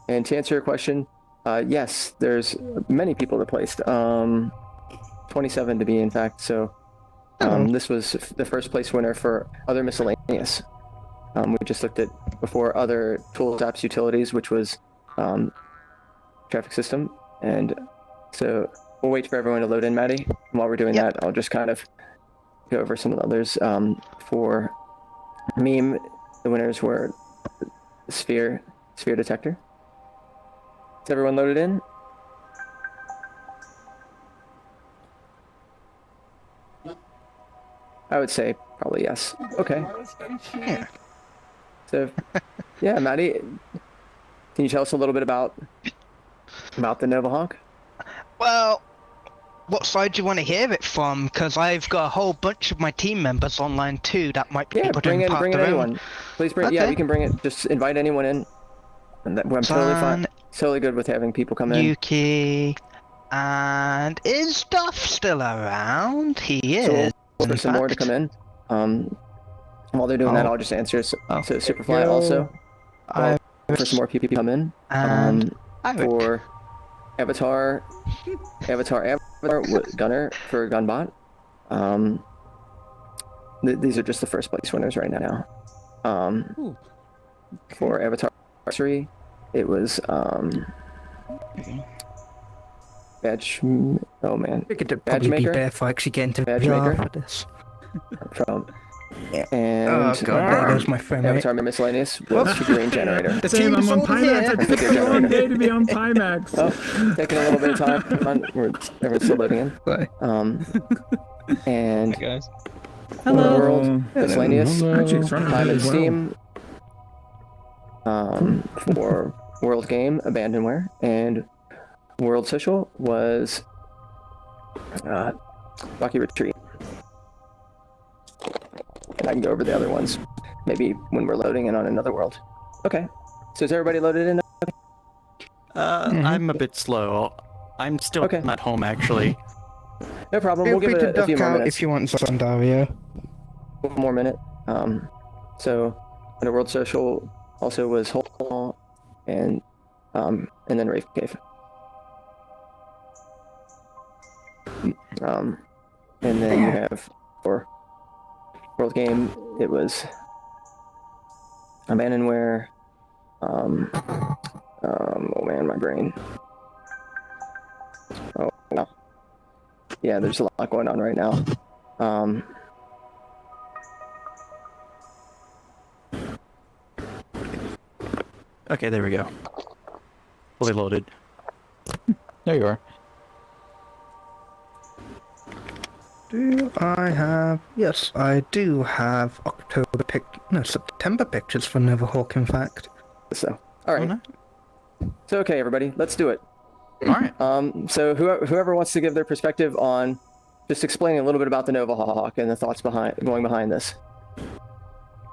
And to answer your question, yes, there's many people that placed. 27 to be in fact. So this was the first place winner for other miscellaneous. We just looked at before other tools, apps, utilities, which was traffic system. And so we'll wait for everyone to load in, Maddie. And while we're doing that, I'll just kind of go over some of the others. For meme, the winners were sphere detector. Is everyone loaded in? I would say probably yes. Okay. So, yeah, Maddie, can you tell us a little bit about the Novahawk? Well, what side do you want to hear it from? Because I've got a whole bunch of my team members online too that might be able to impart bring in their anyone. own. Please bring. Okay. Yeah, we can bring it. Just invite anyone in. And I'm totally fine. Totally good with having people come in. Yuki, and is Duff still around? He is. So we'll for some more to come in. While they're doing that, I'll just answer. So Superfly also. For some more people to come in. For Avatar Gunner for Gunbot. These are just the first place winners right now. For Avatar Archery, it was Badge. Oh man, Badge Maker. Bear for actually getting to Badge Maker for this. From and there goes my friend. Avatar Miscellaneous was Figurine Generator. The team's I'm on all here. Pimax. It took a long day to be on Pimax. Oh, taking a little bit of time. Come on, everyone's still loading in. Bye. And Hey guys. Hello. World Miscellaneous, Actually, it's running Time really and well. Steam. For World Game, Abandonware, and World Social was Rocky Retreat. And I can go over the other ones, maybe when we're loading in on another world. Okay, so is everybody loaded in? I'm a bit slow. I'm still at home, actually. No problem. Feel We'll give free it to a few duck more out minutes. if you want, Zandario. One more minute. So under World Social also was Hole and then Rave Cave. And then you have for World Game, it was Abandonware. Oh man, my brain. Oh wow. Yeah, there's a lot going on right now. Okay, there we go. Fully loaded. There you are. Do I have? Yes, I do have September pictures for Novahawk, in fact. So, all right. So, okay, everybody, let's do it. All right. So whoever wants to give their perspective on just explaining a little bit about the Novahawk and the thoughts going behind this.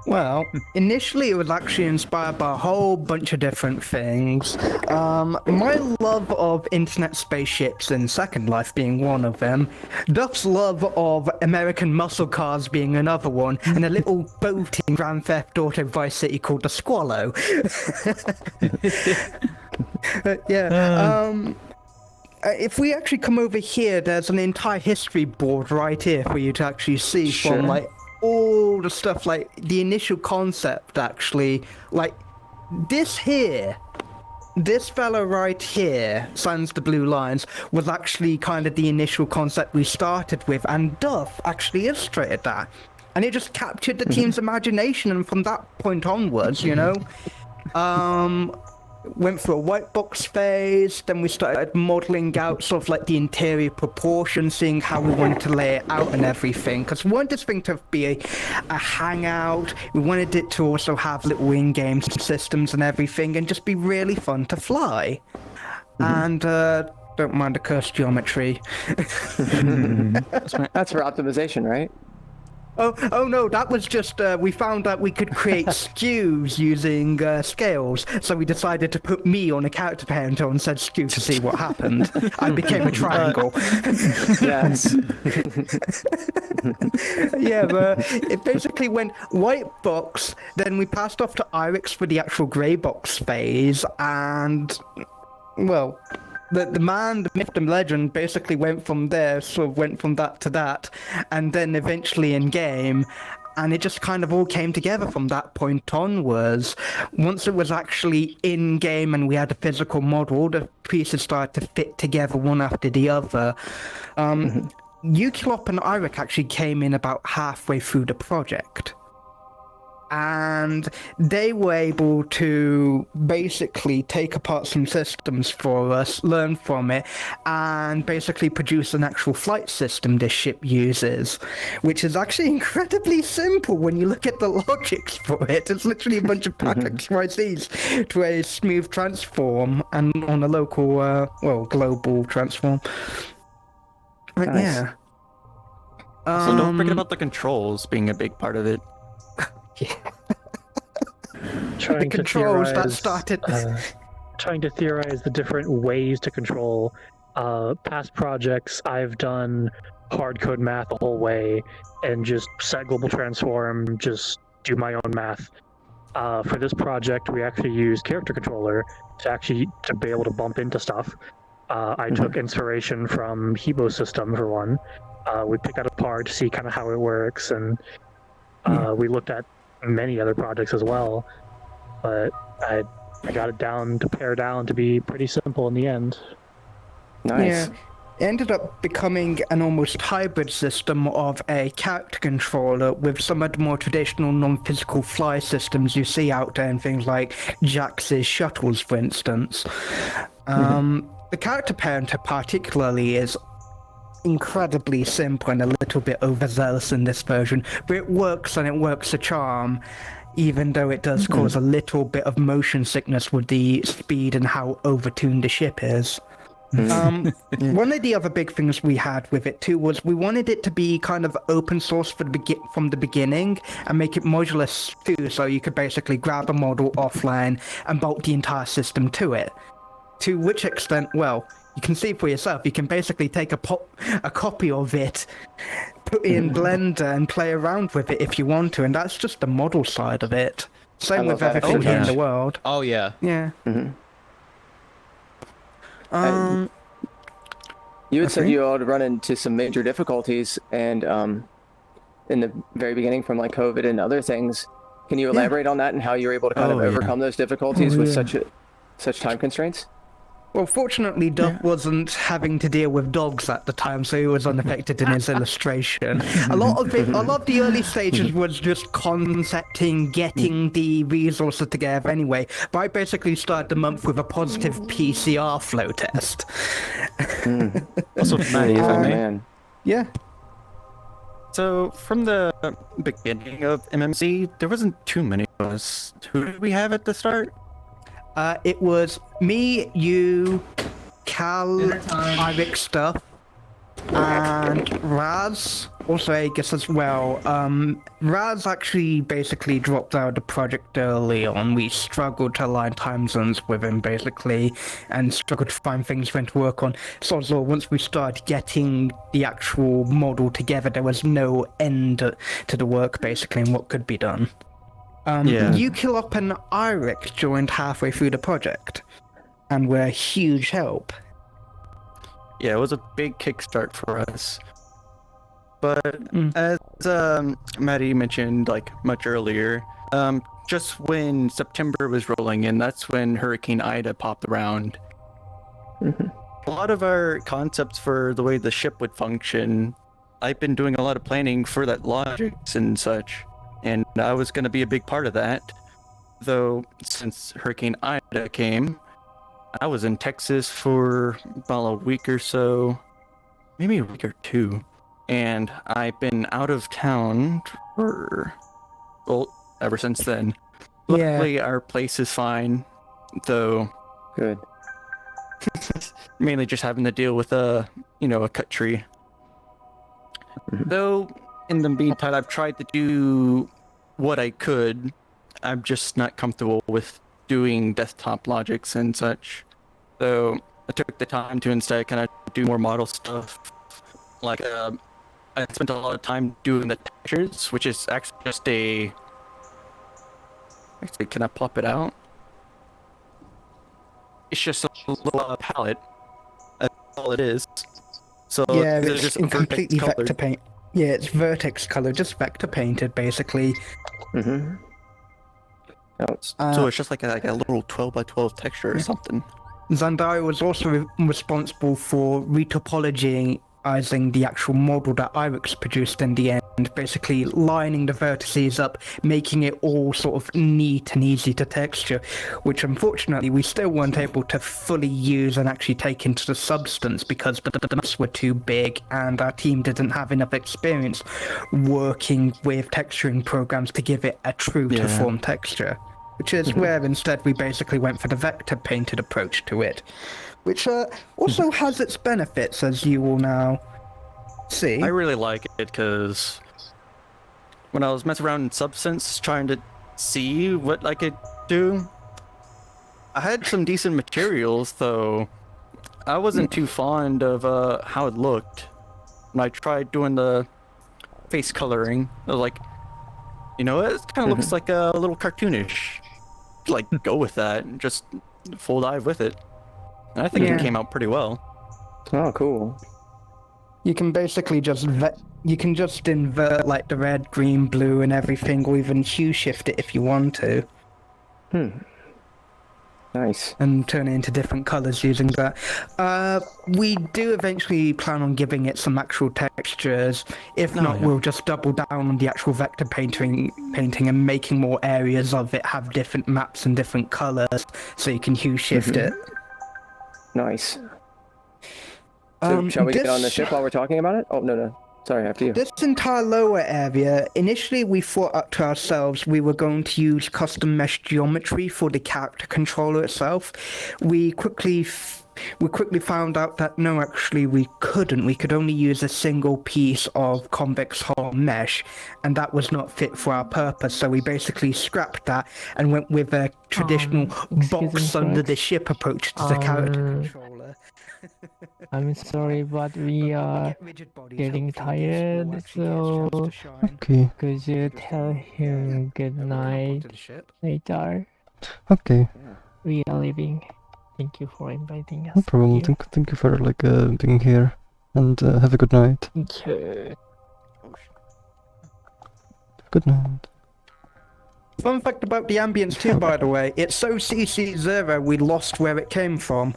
Well, initially it was actually inspired by a whole bunch of different things. My love of internet spaceships in Second Life being one of them, Duff's love of American muscle cars being another one, and a little boat in Grand Theft Auto Vice City called the Squallow. If we actually come over here, there's an entire history board right here for you to actually see from like all the stuff, like the initial concept actually, like this fella right here, Sans the Blue Lions, was actually kind of the initial concept we started with, and Duff actually illustrated that. And it just captured the team's imagination, and from that point onwards, you know, went through a white box phase, then we started modeling out sort of like the interior proportions, seeing how we wanted to lay it out and everything, because we wanted this thing to be a hangout. We wanted it to also have little in-game systems and everything, and just be really fun to fly. And don't mind the cursed geometry. That's for optimization, right? Oh no, that was just, we found out we could create skews using scales, so we decided to put me on a character parent and said skew to see what happened. I became a triangle. Yes. Yeah, but it basically went white box, then we passed off to Irix for the actual grey box phase, and, well, the man, the myth and legend basically went from there, sort of went from that to that, and then eventually in game, and it just kind of all came together from that point onwards. Once it was actually in game and we had a physical model, the pieces started to fit together one after the other. Ukulop and Irix actually came in about halfway through the project. And they were able to basically take apart some systems for us, learn from it, and basically produce an actual flight system this ship uses, which is actually incredibly simple when you look at the logics for it. It's literally a bunch of packets XYZs to a smooth transform and on a local, global transform. But Nice. yeah. So don't forget about the controls being a big part of it. Trying The controls that trying to theorize the different ways to control. Past projects, I've done hard code math the whole way and just set global transform, just do my own math. For this project, we actually used character controller to be able to bump into stuff. I took inspiration from Hebo's system for one. We picked that apart to see kind of how it works, and we looked at many other projects as well, but I got it down to pare down to be pretty simple in the end. Nice. Yeah. It ended up becoming an almost hybrid system of a character controller with some of the more traditional non-physical fly systems you see out there in things like Jax's shuttles, for instance. The character parent particularly is incredibly simple and a little bit overzealous in this version, but it works, and it works a charm, even though it does cause a little bit of motion sickness with the speed and how overtuned the ship is. One of the other big things we had with it too was we wanted it to be kind of open source from the beginning and make it modular too, so you could basically grab a model offline and bolt the entire system to it. To which extent, well, you can see for yourself, you can basically take a copy of it, put it in Blender and play around with it if you want to, and that's just the model side of it. Same love with that everything here in approach. the world. Oh yeah. Yeah. You had said you all had run into some major difficulties, and in the very beginning from like COVID and other things. Can you elaborate on that and how you were able to kind of overcome those difficulties with such time constraints? Well, fortunately, Duff wasn't having to deal with dogs at the time, so he was unaffected in his illustration. A lot of the early stages was just concepting, getting the resources together anyway. But I basically started the month with a positive PCR flow test. Also, Maddie, if I may. Man. Yeah. So, from the beginning of MMC, there wasn't too many of us. Who did we have at the start? It was me, you, Cal, Irix stuff, and Raz. Also, I guess as well. Raz actually basically dropped out of the project early on. We struggled to align time zones with him, basically, and struggled to find things for him to work on. So, once we started getting the actual model together, there was no end to the work, basically, and what could be done. Ukulop and Irix joined halfway through the project, and were a huge help. Yeah, it was a big kickstart for us. But as Maddie mentioned, like much earlier, just when September was rolling in, that's when Hurricane Ida popped around. A lot of our concepts for the way the ship would function, I've been doing a lot of planning for that logics and such. And I was going to be a big part of that. Though, since Hurricane Ida came, I was in Texas for about a week or so, maybe a week or two. And I've been out of town for, well, ever since then. Luckily, our place is fine, though. Good. Mainly just having to deal with a cut tree. Though, in the meantime, I've tried to do what I could. I'm just not comfortable with doing desktop logics and such. So I took the time to instead kind of do more model stuff. Like, I spent a lot of time doing the textures, which is actually just a... Actually, can I pop it out? It's just a little palette. That's all it is. So Yeah, they're it's just in completely vertex vector colored. paint. Yeah, it's vertex color, just vector painted, basically. Mm-hmm. So it's just like a little 12 by 12 texture or something. Zandaya was also responsible for retopologizing the actual model that Irix produced in the end, basically lining the vertices up, making it all sort of neat and easy to texture, which unfortunately we still weren't able to fully use and actually take into the substance because the maps were too big and our team didn't have enough experience working with texturing programs to give it a true to form texture. Which is where instead we basically went for the vector painted approach to it, which also has its benefits, as you will now see. I really like it because when I was messing around in Substance trying to see what I could do, I had some decent materials, though I wasn't too fond of how it looked. When I tried doing the face coloring, I was like, you know, it kind of looks like a little cartoonish. Like, go with that and just full dive with it. And I think it came out pretty well. Oh, cool. You can basically just you can just invert like the red, green, blue, and everything, or even hue shift it if you want to. Nice. And turn it into different colors using that. We do eventually plan on giving it some actual textures. If not, we'll just double down on the actual vector painting and making more areas of it have different maps and different colors, so you can hue shift it. Nice. So shall we get on the ship while we're talking about it? Oh, no. Sorry, after you. This entire lower area, initially we thought up to ourselves we were going to use custom mesh geometry for the character controller itself. We quickly found out that no, actually we couldn't. We could only use a single piece of convex hull mesh, and that was not fit for our purpose. So we basically scrapped that and went with a traditional box under the ship approach to the character controller. I'm sorry, but we are getting tired, so Okay. could you tell him good night later? Okay. We are leaving. Thank you for inviting us. No problem. here. Thank you for being here, and have a good night. Thank you. Good night. Fun fact about the ambience too, by the way, it's so CC0 we lost where it came from.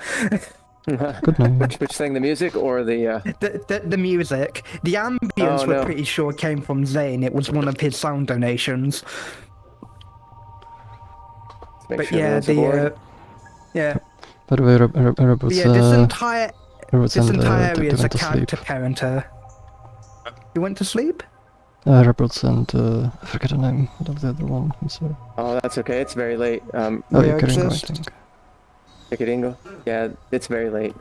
Good night. Which thing, the music or the... The music. The ambience we're pretty sure came from Zane. It was one of his sound donations. But yeah, yeah. By the way, Robots, Yeah, this entire Robots area they is a went to sleep. character parenter. You went to sleep? Robots and I forget the name of the other one. I'm sorry. Oh, that's okay. It's very late. Oh, you're getting I exist. think. Pickadingle? Yeah, it's very late.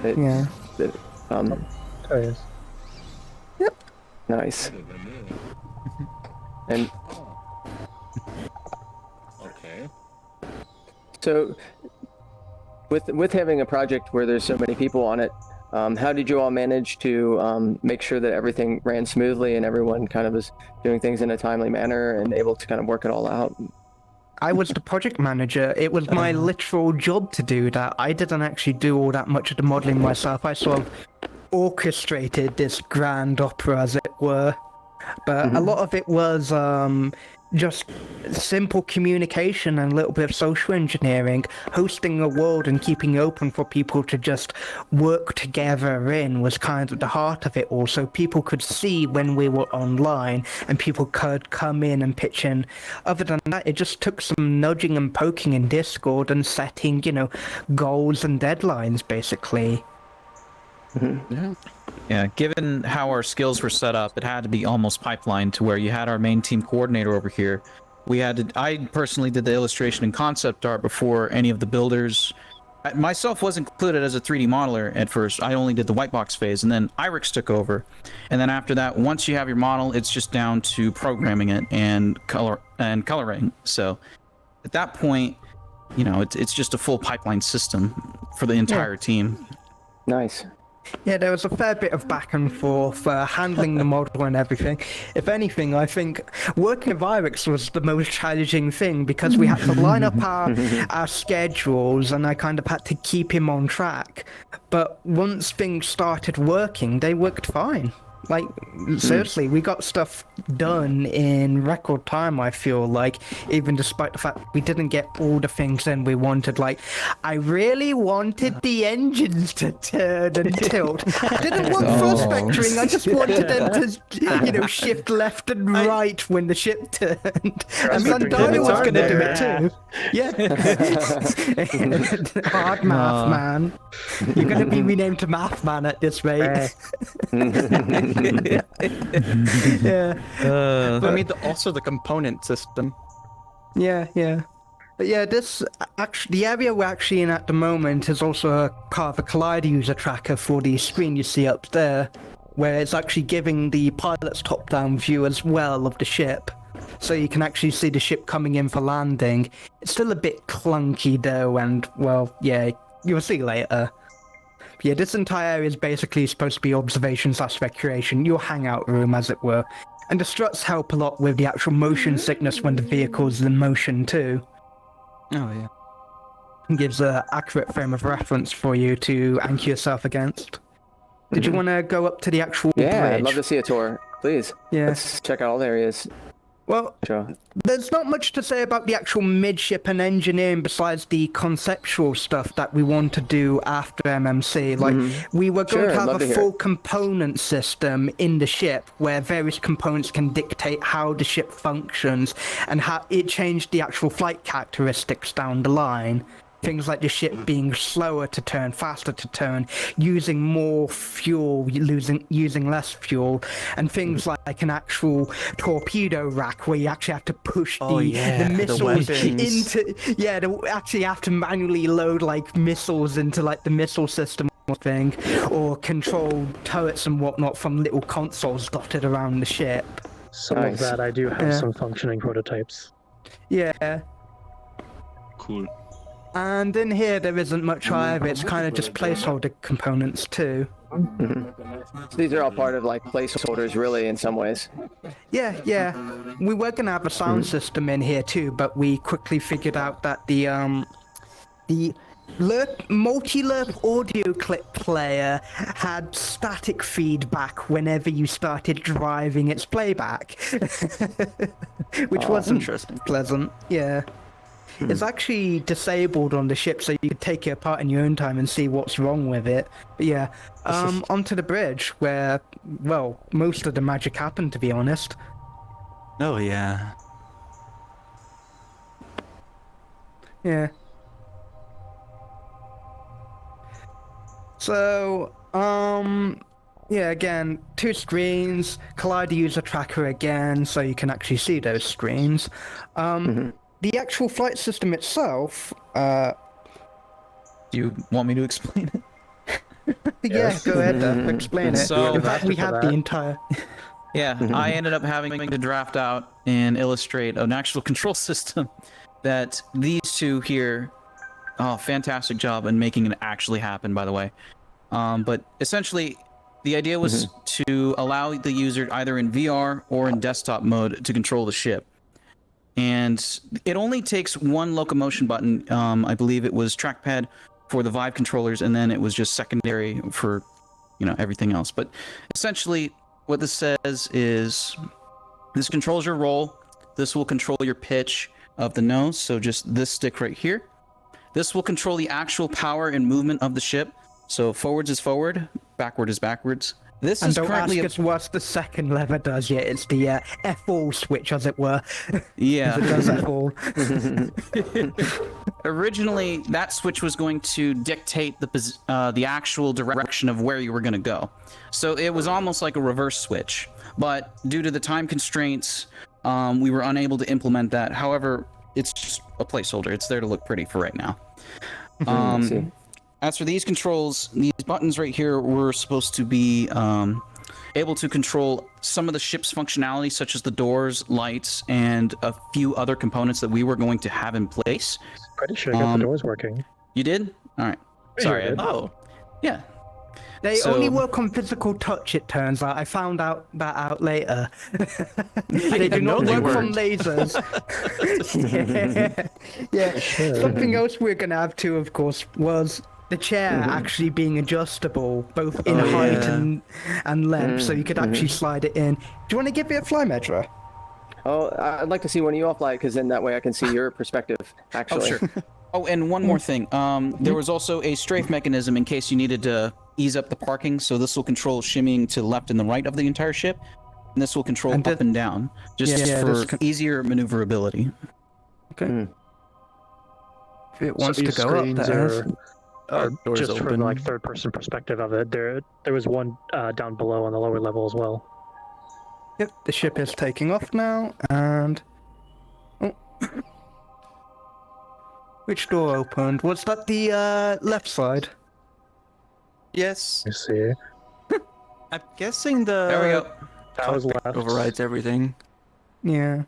Yeah. Oh, yes. Nice. And... Okay. So, with having a project where there's so many people on it, how did you all manage to make sure that everything ran smoothly and everyone kind of was doing things in a timely manner and able to kind of work it all out? I was the project manager. It was my literal job to do that. I didn't actually do all that much of the modeling myself. I sort of orchestrated this grand opera, as it were. But a lot of it was just simple communication and a little bit of social engineering. Hosting a world and keeping it open for people to just work together in was kind of the heart of it all. So people could see when we were online and people could come in and pitch in. Other than that, it just took some nudging and poking in Discord and setting, goals and deadlines, basically. Yeah, given how our skills were set up, it had to be almost pipelined to where you had our main team coordinator over here. I personally did the illustration and concept art before any of the builders myself was included as a 3D modeler at first. I only did the white box phase, and then CytraX took over. And then after that, once you have your model, it's just down to programming it and coloring. So at that point, you know, it's just a full pipeline system for the entire team. Nice. Yeah, there was a fair bit of back and forth, handling the model and everything. If anything, I think working with CytraX was the most challenging thing because we had to line up our schedules and I kind of had to keep him on track. But once things started working, they worked fine. Like, seriously, we got stuff done in record time, I feel like, even despite the fact we didn't get all the things in we wanted. Like, I really wanted the engines to turn and tilt. I didn't want thrust vectoring, I just wanted them to, you know, shift left and right when the ship turned. And Sandario was going to do it too. Yeah. Hard math, man. You're going to be renamed to Math Man at this rate. Yeah. I mean, also the component system. Yeah. But yeah, this actually, the area we're actually in at the moment is also a part of a Collider user tracker for the screen you see up there, where it's actually giving the pilot's top-down view as well of the ship. So you can actually see the ship coming in for landing. It's still a bit clunky though, and well, yeah, you'll see later. Yeah, this entire area is basically supposed to be observation/recreation, your hangout room, as it were. And the struts help a lot with the actual motion sickness when the vehicle's in motion too. Oh, yeah. It gives an accurate frame of reference for you to anchor yourself against. Did you want to go up to the actual bridge? Yeah, I'd love to see a tour. Please. Yeah. Let's check out all the areas. Well, Sure. there's not much to say about the actual midship and engineering besides the conceptual stuff that we want to do after MMC. Like, we were going to have a full component system in the ship where various components can dictate how the ship functions and how it changed the actual flight characteristics down the line. Things like the ship being slower to turn, faster to turn, using more fuel, using less fuel, and things like an actual torpedo rack where you actually have to push the missiles into. Yeah, they actually have to manually load like missiles into like the missile system thing, or control turrets and whatnot from little consoles dotted around the ship. Some of that I do have some functioning prototypes. Yeah. Cool. And in here there isn't much either, it's kind of just placeholder components too. So these are all part of like placeholders really in some ways. Yeah. We were gonna have a sound system in here too, but we quickly figured out that the multi-lerp audio clip player had static feedback whenever you started driving its playback. Which wasn't pleasant, yeah. It's actually disabled on the ship, so you could take it apart in your own time and see what's wrong with it. But yeah, onto the bridge, where, well, most of the magic happened, to be honest. Oh, yeah. Yeah. So, yeah, again, 2 screens, Collider user tracker again, so you can actually see those screens. The actual flight system itself, Do you want me to explain it? Yeah, go ahead, explain it. So- In fact, we have the entire... Yeah, I ended up having to draft out and illustrate an actual control system that these two here, fantastic job in making it actually happen, by the way. But essentially, the idea was to allow the user either in VR or in desktop mode to control the ship. And it only takes one locomotion button. I believe it was trackpad for the Vive controllers, and then it was just secondary for, you know, everything else. But essentially, what this says is this controls your roll. This will control your pitch of the nose, so just this stick right here. This will control the actual power and movement of the ship. So forwards is forward, backward is backwards. This And is don't currently ask us what the second lever does yet, it's the F-all switch, as it were. Yeah. It does F-all. Originally, that switch was going to dictate the actual direction of where you were going to go. So it was almost like a reverse switch. But due to the time constraints, we were unable to implement that. However, it's just a placeholder. It's there to look pretty for right now. Let's see. As for these controls, these buttons right here were supposed to be able to control some of the ship's functionality, such as the doors, lights, and a few other components that we were going to have in place. Pretty sure I got the doors working. You did? All right. Pretty Sorry. sure I did. Oh, yeah. They So- only work on physical touch, it turns out. I found out that out later. They do not they work from weren't. lasers. yeah. Something else we're going to have too, of course, was the chair actually being adjustable, both in height and length, so you could actually slide it in. Do you want to give it a fly measure? Oh, I'd like to see one of you all fly, because then that way I can see your perspective, actually. Oh, sure. Oh, and one more thing. There was also a strafe mechanism in case you needed to ease up the parking. So this will control shimmying to the left and the right of the entire ship, and this will control up and down, just for easier maneuverability. Okay. If it wants So to these go up screens there. are doors just open. from like third-person perspective of it. There was one down below on the lower level as well. Yep, the ship is taking off now, and... Oh. Which door opened? Was that the left side? Yes. You see, I'm guessing the There we go. that was left. overrides everything. Yeah.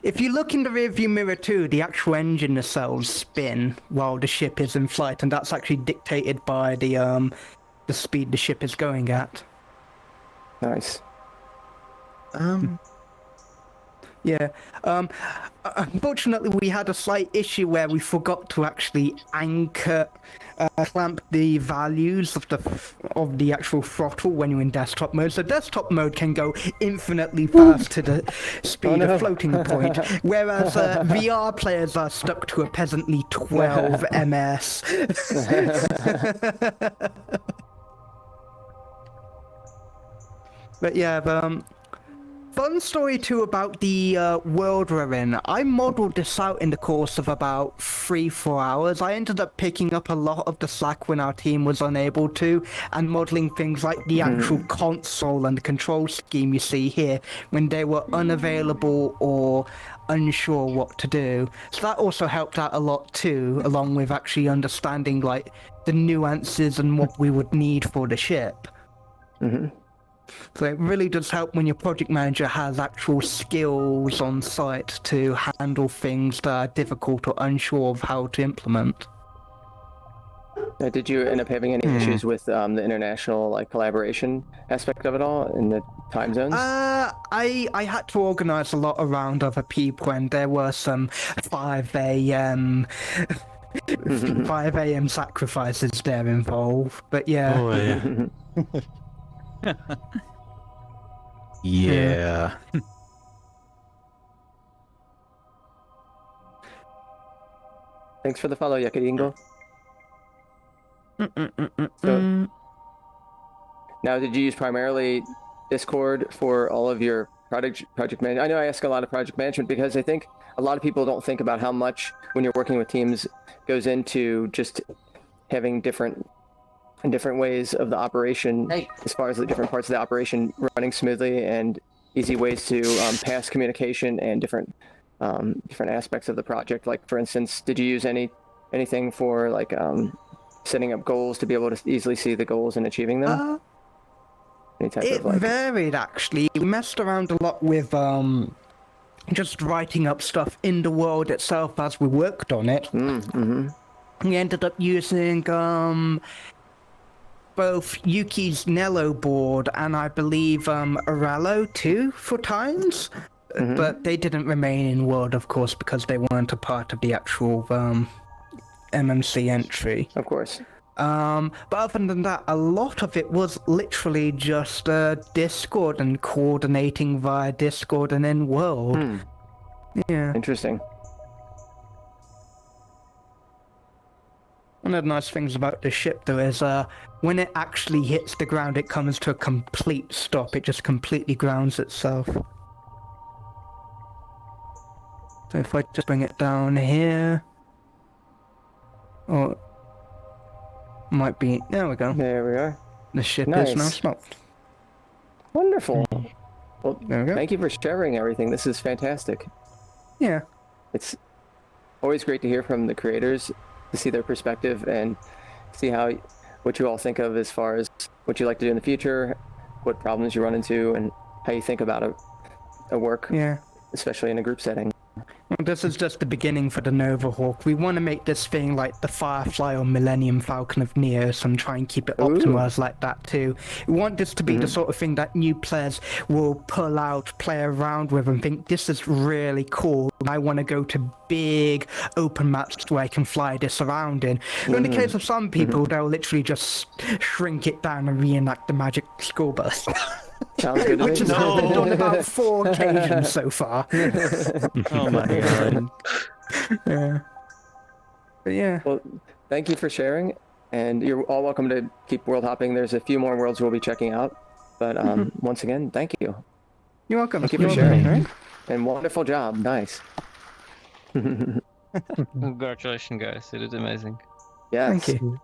If you look in the rearview mirror too, the actual engine nacelles spin while the ship is in flight, and that's actually dictated by the speed the ship is going at. Nice. Yeah. Unfortunately, we had a slight issue where we forgot to actually clamp the values of the actual throttle when you're in desktop mode. So desktop mode can go infinitely fast to the speed of floating point, whereas VR players are stuck to a peasantly 12 ms. But yeah, fun story too about the world we're in. I modeled this out in the course of about 3-4 hours. I ended up picking up a lot of the slack when our team was unable to, and modeling things like the actual console and the control scheme you see here when they were unavailable or unsure what to do. So that also helped out a lot too, along with actually understanding like the nuances and what we would need for the ship. So it really does help when your project manager has actual skills on site to handle things that are difficult or unsure of how to implement. Did you end up having any issues with the international collaboration aspect of it all in the time zones? I had to organize a lot around other people, and there were some 5 a.m. 5 a.m. sacrifices there involved. But yeah. Oh yeah. Yeah. Thanks for the follow, Yakaringo. So, now, did you use primarily Discord for all of your project management? I know I ask a lot of project management because I think a lot of people don't think about how much, when you're working with teams, goes into just having different ways of the operation, as far as the different parts of the operation running smoothly, and easy ways to pass communication and different aspects of the project. Like, for instance, did you use anything for setting up goals to be able to easily see the goals and achieving them? Any type It of varied actually. We messed around a lot with just writing up stuff in the world itself as we worked on it. We ended up using both Yuki's Nello board and I believe Arello too for times, but they didn't remain in world, of course, because they weren't a part of the actual MMC entry. Of course. But other than that, a lot of it was literally just Discord and coordinating via Discord and in world. Yeah. Interesting. One of the nice things about the ship, though, is when it actually hits the ground, it comes to a complete stop. It just completely grounds itself. So if I just bring it down here... Oh, might be... There we go. There we are. The ship Nice. is now stopped. Wonderful. Well, There we go. thank you for sharing everything. This is fantastic. Yeah. It's always great to hear from the creators to see their perspective and see what you all think of as far as what you like to do in the future, what problems you run into, and how you think about a work, especially in a group setting. Well, this is just the beginning for the Novahawk. We want to make this thing like the Firefly or Millennium Falcon of Neos and try and keep it optimized like that too. We want this to be the sort of thing that new players will pull out, play around with, and think, this is really cool. I want to go to big open maps where I can fly this around in. In the case of some people, they'll literally just shrink it down and reenact the magic school bus. Sounds good to me. Which has happened on about 4 occasions so far. Oh my god. Yeah. But yeah. Well, thank you for sharing, and you're all welcome to keep world hopping. There's a few more worlds we'll be checking out, but once again, thank you. You're welcome. Thank you for sharing. And wonderful job. Nice. Congratulations, guys. You did amazing. Yes. Thank you.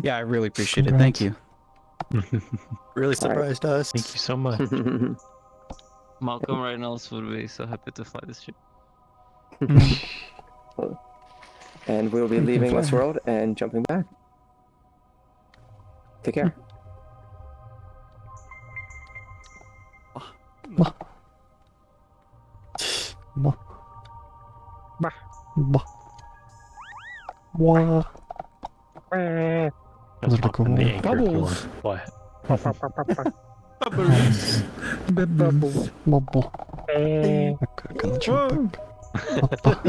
Yeah, I really appreciate it. Thank you. Really surprised us. Thank you so much. Malcolm Reynolds would be so happy to fly this ship. And we'll be leaving this world and jumping back. Take care. Bubbles. What? Bubbles. Bubble. Okay, can jump back.